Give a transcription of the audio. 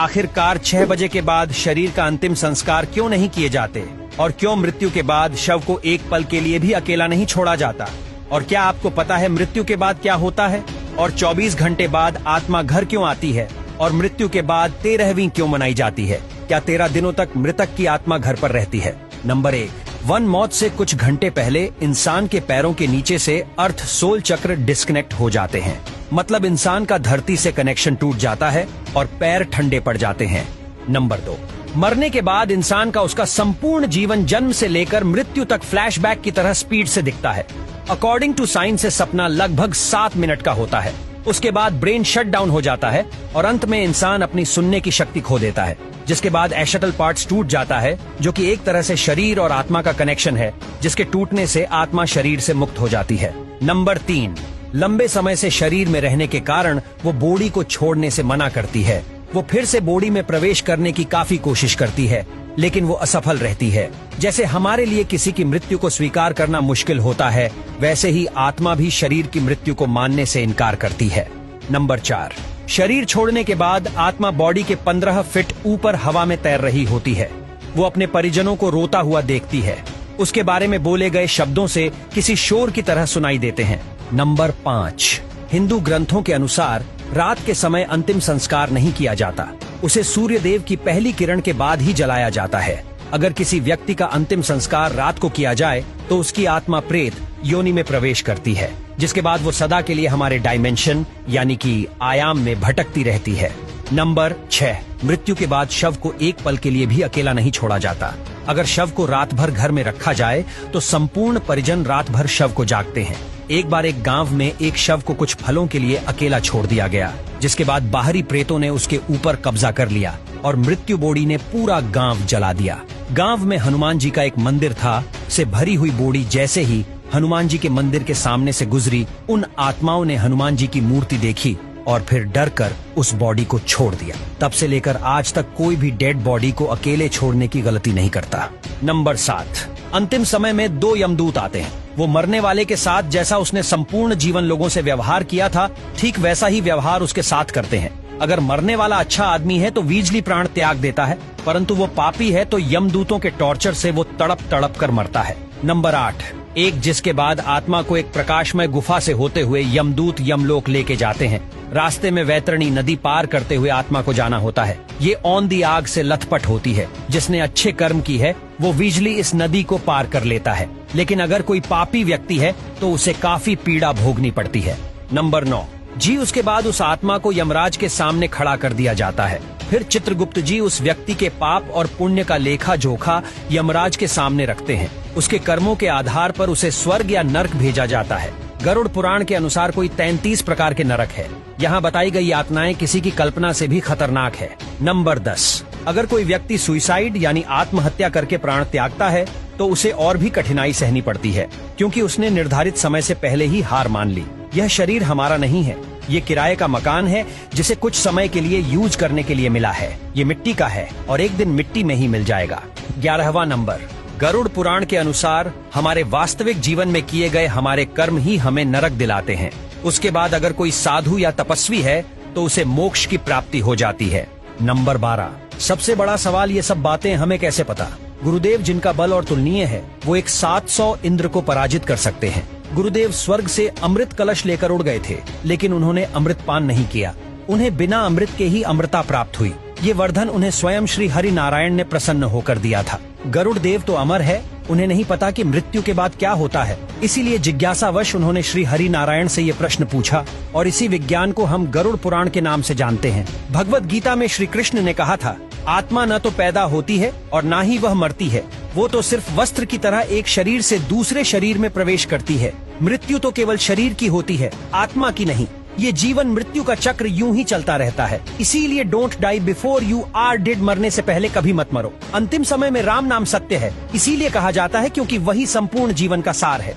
आखिरकार 6 बजे के बाद शरीर का अंतिम संस्कार क्यों नहीं किए जाते और क्यों मृत्यु के बाद शव को एक पल के लिए भी अकेला नहीं छोड़ा जाता? और क्या आपको पता है मृत्यु के बाद क्या होता है? और 24 घंटे बाद आत्मा घर क्यों आती है? और मृत्यु के बाद 13वीं क्यों मनाई जाती है? क्या 13 दिनों तक मृतक की आत्मा घर पर रहती है? नंबर 1, वन मौत से कुछ घंटे पहले इंसान के पैरों के नीचे से अर्थ सोल चक्र डिस्कनेक्ट हो जाते हैं। मतलब इंसान का धरती से कनेक्शन टूट जाता है और पैर ठंडे पड़ जाते हैं। नंबर 2, मरने के बाद इंसान का उसका संपूर्ण जीवन जन्म से लेकर मृत्यु तक फ्लैशबैक की तरह स्पीड से दिखता है। अकॉर्डिंग टू साइंस से सपना लगभग 7 मिनट का होता है। उसके बाद ब्रेन शट डाउन हो जाता है और अंत में इंसान अपनी सुनने की शक्ति खो देता है, जिसके बाद एशटल पार्ट्स टूट जाता है, जो कि एक तरह से शरीर और आत्मा का कनेक्शन है, जिसके टूटने से आत्मा शरीर से मुक्त हो जाती है। नंबर 3, लंबे समय से शरीर में रहने के कारण वो बॉडी को छोड़ने से मना करती है। वो फिर से बॉडी में प्रवेश करने की काफी कोशिश करती है, लेकिन वो असफल रहती है। जैसे हमारे लिए किसी की मृत्यु को स्वीकार करना मुश्किल होता है, वैसे ही आत्मा भी शरीर की मृत्यु को मानने से इनकार करती है। नंबर 4, शरीर छोड़ने के बाद आत्मा बॉडी के 15 फीट ऊपर हवा में तैर रही होती है। वो अपने परिजनों को रोता हुआ देखती है। उसके बारे में बोले गए शब्दों से किसी शोर की तरह सुनाई देते हैं। नंबर 5, हिंदू ग्रंथों के अनुसार रात के समय अंतिम संस्कार नहीं किया जाता। उसे सूर्य देव की पहली किरण के बाद ही जलाया जाता है। अगर किसी व्यक्ति का अंतिम संस्कार रात को किया जाए तो उसकी आत्मा प्रेत योनि में प्रवेश करती है, जिसके बाद वो सदा के लिए हमारे डायमेंशन यानी कि आयाम में भटकती रहती है। नंबर 6, मृत्यु के बाद शव को एक पल के लिए भी अकेला नहीं छोड़ा जाता। अगर शव को रात भर घर में रखा जाए तो संपूर्ण परिजन रात भर शव को जागते हैं। एक बार एक गांव में एक शव को कुछ फलों के लिए अकेला छोड़ दिया गया, जिसके बाद बाहरी प्रेतों ने उसके ऊपर कब्जा कर लिया और मृत्यु बॉडी ने पूरा गांव जला दिया। गांव में हनुमान जी का एक मंदिर था। से भरी हुई बॉडी जैसे ही हनुमान जी के मंदिर के सामने से गुजरी, उन आत्माओं ने हनुमान जी की मूर्ति देखी और फिर डर कर उस बॉडी को छोड़ दिया। तब से लेकर आज तक कोई भी डेड बॉडी को अकेले छोड़ने की गलती नहीं करता। नंबर 7, अंतिम समय में 2 यमदूत आते हैं। वो मरने वाले के साथ जैसा उसने संपूर्ण जीवन लोगों से व्यवहार किया था, ठीक वैसा ही व्यवहार उसके साथ करते हैं। अगर मरने वाला अच्छा आदमी है तो वीजली प्राण त्याग देता है, परंतु वो पापी है तो यमदूतों के टॉर्चर से वो तड़प तड़प कर मरता है। नंबर 8, एक जिसके बाद आत्मा को एक प्रकाशमय गुफा से होते हुए यमदूत यमलोक लेके जाते हैं। रास्ते में वैतरणी नदी पार करते हुए आत्मा को जाना होता है। ये औंधी आग से लथपथ होती है। जिसने अच्छे कर्म की है वो वीजली इस नदी को पार कर लेता है, लेकिन अगर कोई पापी व्यक्ति है तो उसे काफी पीड़ा भोगनी पड़ती है। नंबर 9, जी उसके बाद उस आत्मा को यमराज के सामने खड़ा कर दिया जाता है। फिर चित्रगुप्त जी उस व्यक्ति के पाप और पुण्य का लेखा जोखा यमराज के सामने रखते हैं। उसके कर्मों के आधार पर उसे स्वर्ग या नरक भेजा जाता है। गरुड़ पुराण के अनुसार कोई 33 प्रकार के नरक है। यहाँ बताई गई यातनाएं किसी की कल्पना से भी खतरनाक है। नंबर 10, अगर कोई व्यक्ति सुइसाइड यानी आत्महत्या करके प्राण त्यागता है तो उसे और भी कठिनाई सहनी पड़ती है, क्योंकि उसने निर्धारित समय से पहले ही हार मान ली। यह शरीर हमारा नहीं है, ये किराए का मकान है जिसे कुछ समय के लिए यूज करने के लिए मिला है। ये मिट्टी का है और एक दिन मिट्टी में ही मिल जाएगा। 11वां नंबर, गरुड़ पुराण के अनुसार हमारे वास्तविक जीवन में किए गए हमारे कर्म ही हमें नरक दिलाते हैं। उसके बाद अगर कोई साधु या तपस्वी है तो उसे मोक्ष की प्राप्ति हो जाती है। नंबर 12, सबसे बड़ा सवाल, ये सब बातें हमें कैसे पता? गुरुदेव जिनका बल और तुलनीय है, वो एक 700 इंद्र को पराजित कर सकते हैं। गुरुदेव स्वर्ग से अमृत कलश लेकर उड़ गए थे, लेकिन उन्होंने अमृत पान नहीं किया। उन्हें बिना अमृत के ही अमृता प्राप्त हुई। ये वर्धन उन्हें स्वयं श्री हरि नारायण ने प्रसन्न होकर दिया था। गरुड़ देव तो अमर है, उन्हें नहीं पता कि मृत्यु के बाद क्या होता है। इसीलिए जिज्ञासावश उन्होंने श्री हरि नारायण से ये प्रश्न पूछा और इसी विज्ञान को हम गरुड़ पुराण के नाम से जानते हैं। भगवत गीता में श्री कृष्ण ने कहा था, आत्मा न तो पैदा होती है और न ही वह मरती है। वो तो सिर्फ वस्त्र की तरह एक शरीर से दूसरे शरीर में प्रवेश करती है। मृत्यु तो केवल शरीर की होती है, आत्मा की नहीं। ये जीवन मृत्यु का चक्र यूं ही चलता रहता है। इसीलिए don't die before you are dead, मरने से पहले कभी मत मरो। अंतिम समय में राम नाम सत्य है, इसीलिए कहा जाता है क्योंकि वही संपूर्ण जीवन का सार है।